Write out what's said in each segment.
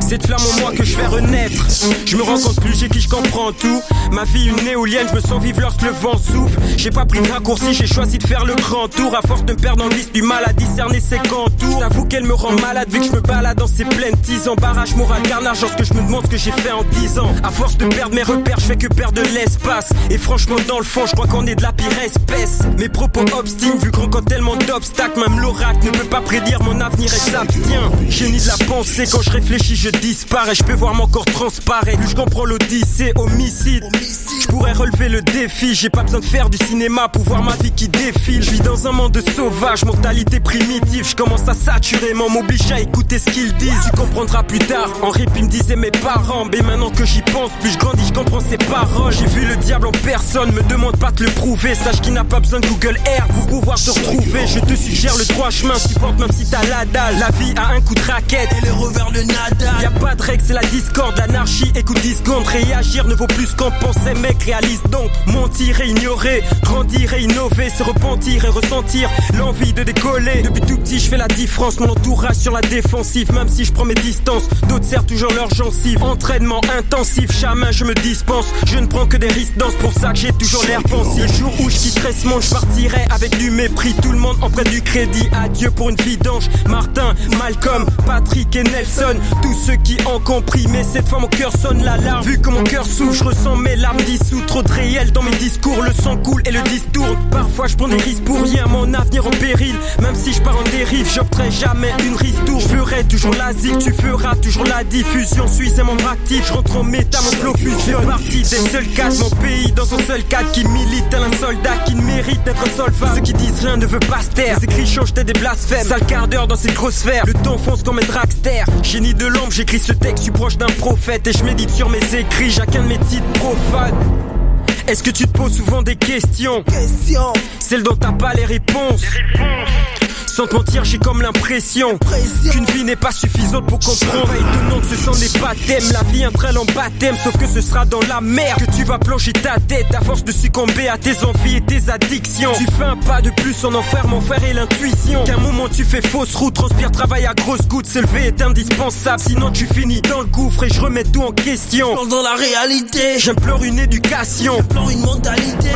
Cette flamme en moi que je fais renaître. Je me rends compte plus j'ai qui je comprends tout. Ma vie une éolienne, je me sens vivre lorsque le vent souffle. J'ai pas pris de raccourci, j'ai choisi de faire le grand tour. À force de me perdre dans le vice du mal à discerner ses contours. J'avoue qu'elle me rend malade vu que je me balade dans ces plaines tisans. Barrage moral carnage lorsque je me demande ce que j'ai fait en 10 ans. À force de perdre mes repères, je fais que perdre de l'espace. Et franchement dans le fond, je crois qu'on est de la pire espèce. Mes propos obstinent vu qu'on rencontre tellement d'obstacles. Même l'oracle ne peut pas prédire mon avenir et s'abstient. Génie de la pensée, quand je réfléchis je disparais. Je peux voir mon corps transparaître. Plus je comprends l'odyssée, homicide. Je pourrais relever le défi. J'ai pas besoin de faire du cinéma pour voir ma vie qui défile. Je vis dans un monde sauvage, mentalité primitive. Je commence à saturer, m'oblige à écouter ce qu'ils disent. Tu comprendras plus tard, en répit me disaient mes parents. Mais maintenant que j'y pense, plus je grandis, je comprends ces paroles. J'ai vu le diable en personne, me demande pas de le prouver. Sache qu'il n'a pas besoin de Google Earth pour pouvoir te retrouver. Je te suggère le droit chemin, supporte même si t'as la dalle. La vie a un coup de raquette et le revers de Nadal. Y'a pas de règle, c'est la discorde, l'anarchie. Écoute 10 secondes, réagir ne vaut plus qu'en penser. Mec, réalise donc, mentir et ignorer, grandir et innover, se repentir et ressentir l'envie de décoller. Depuis tout petit, je fais la différence, mon entourage sur la défensive. Même si je prends mes distances, d'autres serrent toujours leurs gencives. Entraînement intensif, chamin, je me dispense. Je ne prends que des risques dans, c'est pour ça que j'ai toujours l'air pensif. Le jour où je quitterai ce monde, je partirai avec du mépris. Tout le monde en prête du crédit, adieu pour une vie d'ange. Martin, Malcolm, Patrick et Nelson, tous ceux qui ont compris. Mais cette fois mon cœur sonne l'alarme. Vu que mon cœur souffre, je ressens mes larmes dissoutes. Trop de réel dans mes discours, le sang coule et le disque tourne. Parfois je prends des risques pour rien, mon avenir en péril. Même si je pars en dérive, j'opterai jamais une ristourne. Je ferai toujours l'asile, tu feras toujours la diffusion. Suis un membre actif, je rentre en méta, mon flow fusion. Partie des seuls cas de mon pays, dans son seul cadre qui milite tel un soldat qui ne mérite d'être un soldat. Ceux qui disent rien ne veut pas se taire, ces cris changent des blasphèmes. Sale quart d'heure dans cette grosse sphère, le temps fonce comme un dragster. Génie de l'ombre, j'écris ce texte, je suis proche d'un prophète. Et je médite sur mes écrits, chacun de mes titres profanes. Est-ce que tu te poses souvent des questions? Celles dont t'as pas les réponses. Sans te mentir, j'ai comme l'impression qu'une vie n'est pas suffisante pour comprendre. Étonnant que ce sont des baptêmes. La vie un trail en baptême, sauf que ce sera dans la merde que tu vas plonger ta tête à force de succomber à tes envies et tes addictions. Tu fais un pas de plus en enfer, mon frère, et l'intuition qu'un moment tu fais fausse route, transpire, travail à grosses gouttes. Se lever est indispensable, sinon tu finis dans le gouffre. Et je remets tout en question. Dans la réalité, j'implore une éducation, j'implore une mentalité.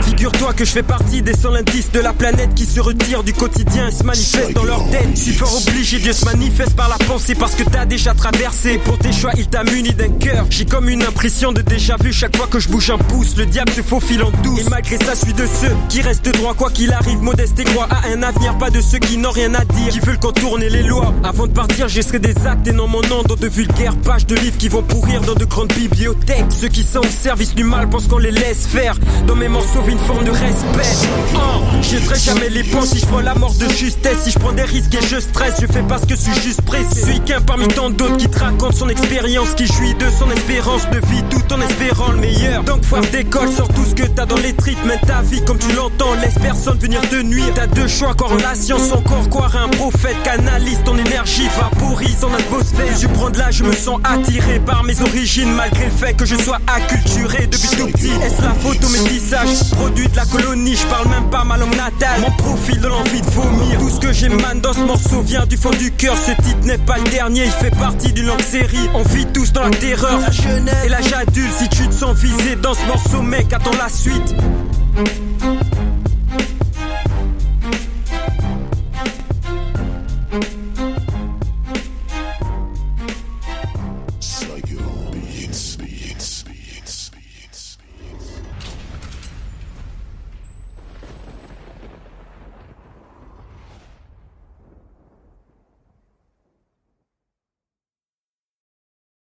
Figure-toi que je fais partie des 100 indices de la planète qui se retirent du quotidien et se manifestent dans leur tête. Je suis fort obligé, Dieu se manifeste par la pensée parce que t'as déjà traversé. Pour tes choix, il t'a muni d'un cœur. J'ai comme une impression de déjà vu chaque fois que je bouge un pouce. Le diable se faufile en douce. Et malgré ça, je suis de ceux qui restent droits quoi qu'il arrive. Modeste et croient à un avenir, pas de ceux qui n'ont rien à dire, qui veulent contourner les lois. Avant de partir, j'essaierai des actes et non mon nom dans de vulgaires pages de livres qui vont pourrir dans de grandes bibliothèques. Ceux qui sont au service du mal pensent qu'on les laisse faire. Dans mes morceaux, une forme de respect. Je jetterai jamais les ponts si je prends la mort de justesse. Si je prends des risques et je stresse, je fais parce que je suis juste pressé. Je suis qu'un parmi tant d'autres qui te raconte son expérience, qui jouit de son espérance de vie tout en espérant le meilleur. Donc foire d'école, sors tout ce que t'as dans les tripes. Mène ta vie comme tu l'entends, laisse personne venir te nuire. T'as deux choix, corrélation, son corps, croire à un prophète. Canalise ton énergie, vaporise en atmosphère. Je prends de là, je me sens attiré par mes origines, malgré le fait que je sois acculturé depuis tout petit. Est-ce la faute au métissage, produit de la colonie? Je parle même pas ma langue natale, mon profil de l'envie de vomir. Tout ce que j'émane dans ce morceau vient du fond du cœur. Ce titre n'est pas le dernier, il fait partie d'une longue série. On vit tous dans la terreur, la jeunesse et l'âge adulte. Si tu te sens visé dans ce morceau, mec, attends la suite.